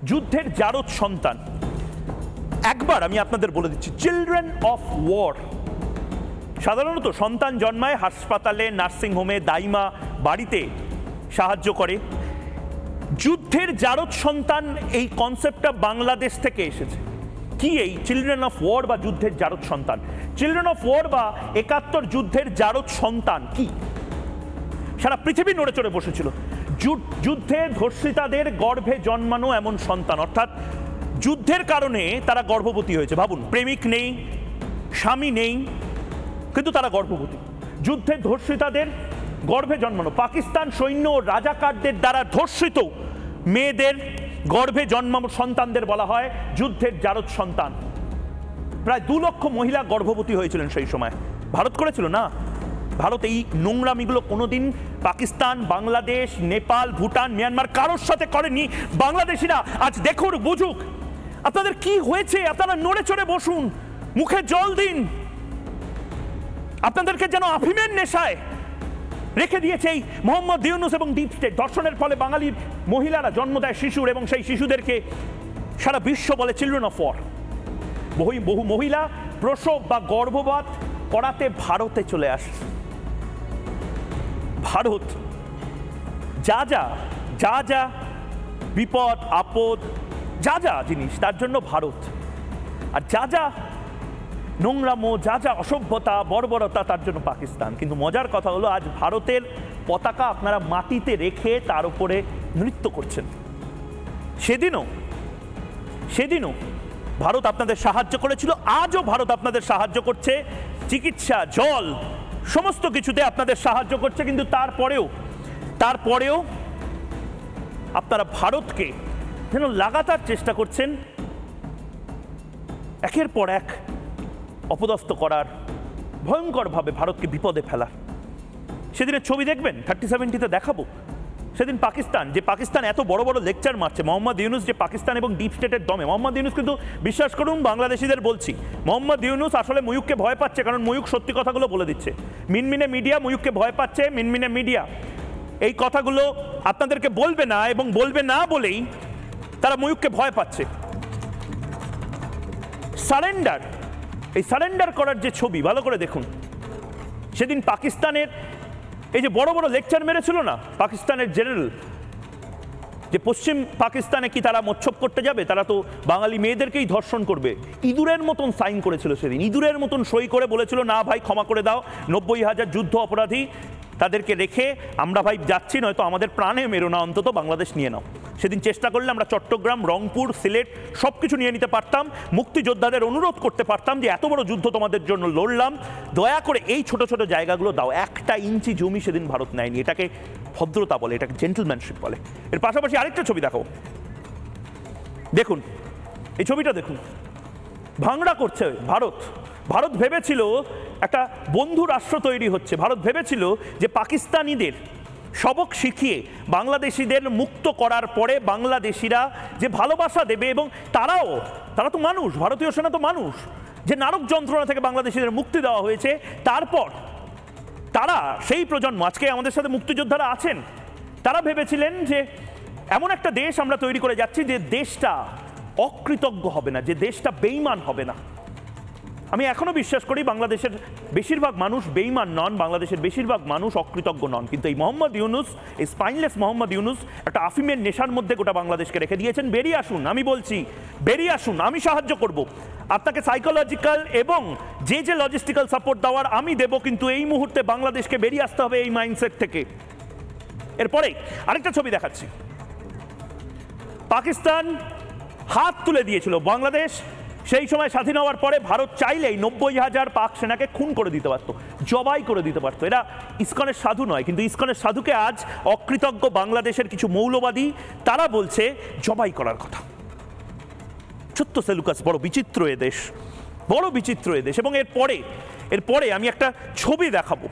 যুদ্ধের জারদ সন্তান। একবার আমি আপনাদের বলে দিচ্ছি, চিলড্রেন অফ ওয়ার সাধারণত সন্তান জন্মায় হাসপাতালে, নার্সিংহোমে, দাইমা বাড়িতে সাহায্য করে। যুদ্ধের জারদ সন্তান এই কনসেপ্টটা বাংলাদেশ থেকে এসেছে। কি এই চিলড্রেন অফ ওয়ার বা যুদ্ধের জারদ সন্তান? চিলড্রেন অফ ওয়ার বা ৭১ যুদ্ধের জারদ সন্তান কি? সারা পৃথিবী নড়ে চড়ে বসেছিল। যুদ্ধে ধর্ষিতাদের গর্ভে জন্মানো এমন সন্তান, অর্থাৎ যুদ্ধের কারণে তারা গর্ভবতী হয়েছে। ভাবুন, প্রেমিক নেই, স্বামী নেই, কিন্তু তারা গর্ভবতী। যুদ্ধে ধর্ষিতাদের গর্ভে জন্মানো, পাকিস্তান সৈন্য ও রাজাকারদের দ্বারা ধর্ষিত মেয়েদের গর্ভে জন্মানো সন্তানদের বলা হয় যুদ্ধের জারদ সন্তান। প্রায় ২ লক্ষ মহিলা গর্ভবতী হয়েছিলেন সেই সময়। ভারত করেছিল না? ভারত এই নোংরামিগুলো কোনোদিন পাকিস্তান, বাংলাদেশ, নেপাল, ভুটান, মিয়ানমার কারোর সাথে করেনি। বাংলাদেশিরা আজ দেখুন, বুঝুক আপনাদের কি হয়েছে। আপনারা নড়ে চড়ে বসুন, মুখে জল দিন। আপনাদেরকে যেন আফিমের নেশায় রেখে দিয়েছে এই মোহাম্মদ ইউনূস এবং ডিপ স্টেট। ধর্ষণের ফলে বাঙালির মহিলারা জন্ম দেয় শিশুর, এবং সেই শিশুদেরকে সারা বিশ্ব বলে চিলড্রেন অফ ওয়ার। বহু মহিলা প্রসব বা গর্ভপাত করাতে ভারতে চলে আসে। ভারত যা যা যা যা বিপদ আপদ, যা যা জিনিস, তার জন্য ভারত। আর যা যা নোংরামো, যা যা অসভ্যতা, বর্বরতা, তার জন্য পাকিস্তান। কিন্তু মজার কথা হলো, আজ ভারতের পতাকা আপনারা মাটিতে রেখে তার উপরে নৃত্য করছেন। সেদিনও ভারত আপনাদের সাহায্য করেছিল, আজও ভারত আপনাদের সাহায্য করছে। চিকিৎসা, জল, সমস্ত কিছুতে আপনাদের সাহায্য করছে। কিন্তু তারপরেও আপনারা ভারতকে যেন লাগাতার চেষ্টা করছেন একের পর এক অপদস্থ করার, ভয়ঙ্করভাবে ভারতকে বিপদে ফেলার। সেদিনের ছবি দেখবেন, 30-70 দেখাবো। সেদিন পাকিস্তান এত বড় বড় লেকচার মারছে, মোহাম্মদ ইউনূস যে পাকিস্তান এবং ডিপ স্টেটের দমে। মোহাম্মদ ইউনূস কিন্তু, বিশ্বাস করুন বাংলাদেশিদের বলছি, মোহাম্মদ ইউনূস আসলে ময়ূককে ভয় পাচ্ছে, কারণ ময়ূক সত্যি কথাগুলো বলে দিচ্ছে। মিনমিনে মিডিয়া ময়ূককে ভয় পাচ্ছে। মিনমিনে মিডিয়া এই কথাগুলো আপনাদেরকে বলবে না, এবং বলবে না বলেই তারা ময়ূককে ভয় পাচ্ছে। সারেন্ডার করার যে ছবি, ভালো করে দেখুন। সেদিন পাকিস্তানের এই যে বড় বড় লেকচার মেরেছিল না পাকিস্তানের জেনারেল, যে পশ্চিম পাকিস্তানে কি তারা মোচ্ছব করতে যাবে, তারা তো বাঙালি মেয়েদেরকেই ধর্ষণ করবে। ইঁদুরের মতন সাইন করেছিল সেদিন, ইঁদুরের মতন সই করে বলেছিল, না ভাই ক্ষমা করে দাও, 90,000 যুদ্ধ অপরাধী তাদেরকে রেখে আমরা ভাই যাচ্ছি, নয়তো আমাদের প্রাণে মেরো না, অন্তত বাংলাদেশ নিয়ে নাও। সেদিন চেষ্টা করলে আমরা চট্টগ্রাম, রংপুর, সিলেট সব কিছু নিয়ে নিতে পারতাম। মুক্তিযোদ্ধাদের অনুরোধ করতে পারতাম যে এত বড় যুদ্ধ তোমাদের জন্য লড়লাম, দয়া করে এই ছোট ছোট জায়গাগুলো দাও। 1 ইঞ্চি জমি সেদিন ভারত নেয়নি। এটাকে ভদ্রতা বলে, এটাকে জেন্টলম্যানশিপ বলে। এর পাশাপাশি আরেকটা ছবি দেখাও, দেখুন এই ছবিটা দেখুন। ভাঙড়া করছে ভারত ভেবেছিল একটা বন্ধু রাষ্ট্র তৈরি হচ্ছে। ভারত ভেবেছিল যে পাকিস্তানিদের সবক শিখিয়ে বাংলাদেশিদের মুক্ত করার পরে বাংলাদেশিরা যে ভালোবাসা দেবে, এবং তারা তো মানুষ, ভারতীয় সেনা তো মানুষ, যে নারক যন্ত্রণা থেকে বাংলাদেশিদের মুক্তি দেওয়া হয়েছে। তারপর তারা সেই প্রজন্ম, আজকে আমাদের সাথে মুক্তিযোদ্ধারা আছেন, তারা ভেবেছিলেন যে এমন একটা দেশ আমরা তৈরি করে যাচ্ছি যে দেশটা অকৃতজ্ঞ হবে না, যে দেশটা বেঈমান হবে না। আমি এখনো বিশ্বাস করি বাংলাদেশের বেশিরভাগ মানুষ বেঈমান নন, বাংলাদেশের বেশিরভাগ মানুষ অকৃতজ্ঞ নন। কিন্তু এই মোহাম্মদ ইউনূস, এই স্পাইনলেস মোহাম্মদ ইউনূস একটা আফিমের নেশার মধ্যে গোটা বাংলাদেশকে রেখে দিয়েছেন। বেরিয়ে আসুন, আমি বলছি বেরিয়ে আসুন, আমি সাহায্য করব আপনাকে, সাইকোলজিক্যাল এবং যে লজিস্টিক্যাল সাপোর্ট দেওয়ার আমি দেব। কিন্তু এই মুহূর্তে বাংলাদেশকে বেরিয়ে আসতে হবে এই মাইন্ডসেট থেকে। এরপরে আরেকটা ছবি দেখাচ্ছি। পাকিস্তান হাত তুলে দিয়েছিল, বাংলাদেশ সেই সময় স্বাধীন হওয়ার পরে ভারত চাইলেই 90,000 পাক সেনাকে খুন করে দিতে পারতো, জবাই করে দিতে পারতো। এরা ইসকনের সাধু নয়, কিন্তু ইসকনের সাধুকে আজ অকৃতজ্ঞ বাংলাদেশের কিছু মৌলবাদী তারা বলছে জবাই করার কথা। ছোট্ট সেলুকাস, বড় বিচিত্র এ দেশ, বড় বিচিত্র এ দেশ। এবং এরপরে আমি একটা ছবি দেখাবো।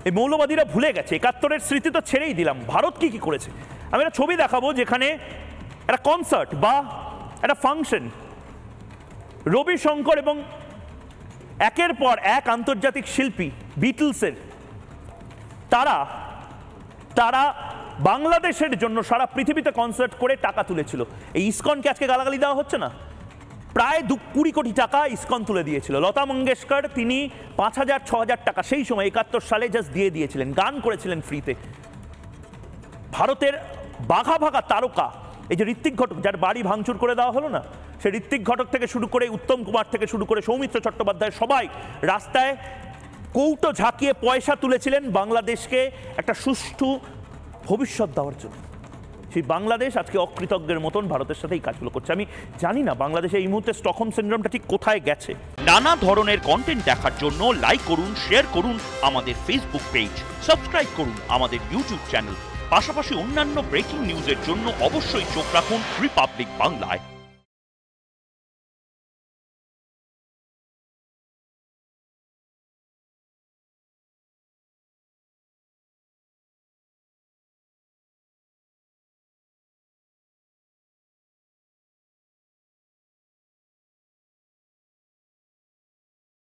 এই মৌলবাদীরা ভুলে গেছে, 71-এর স্মৃতি তো ছেড়েই দিলাম, ভারত কি করেছে। আমি একটা ছবি দেখাবো যেখানে একটা কনসার্ট বা একটা ফাংশন, রবি শঙ্কর এবং একের পর এক আন্তর্জাতিক শিল্পী বিটলসের, তারা বাংলাদেশের জন্য সারা পৃথিবীতে কনসার্ট করে টাকা তুলেছিল। এই ইসকনকে আজকে গালাগালি দেওয়া হচ্ছে না? প্রায় 20 কোটি টাকা ইসকন তুলে দিয়েছিল। লতা মঙ্গেশকর তিনি 5,000-6,000 টাকা সেই সময় 71 সালে জাস্ট দিয়ে দিয়েছিলেন, গান করেছিলেন ফ্রিতে। ভারতের বাঘা বাঘা তারকা এই যে ঋত্বিক ঘটক, যার বাড়ি ভাঙচুর করে দেওয়া হলো না, সে ঋত্বিক ঘটক থেকে শুরু করে উত্তম কুমার থেকে শুরু করে সৌমিত্র চট্টোপাধ্যায় সবাই রাস্তায় কৌটো ঝাঁকিয়ে পয়সা তুলেছিলেন বাংলাদেশকে একটা সুষ্ঠু ভবিষ্যৎ দেওয়ার জন্য। সেই বাংলাদেশ আজকে অকৃতজ্ঞের মতন ভারতের সাথে এই কাজগুলো করছে। আমি জানি না বাংলাদেশে এই মুহূর্তে স্টকহোম সিনড্রোমটা ঠিক কোথায় গেছে। নানা ধরনের কন্টেন্ট দেখার জন্য লাইক করুন, শেয়ার করুন আমাদের ফেসবুক পেজ, সাবস্ক্রাইব করুন আমাদের ইউটিউব চ্যানেল। পাশাপাশি অন্যান্য ব্রেকিং নিউজের জন্য অবশ্যই চোখ রাখুন রিপাবলিক বাংলায়।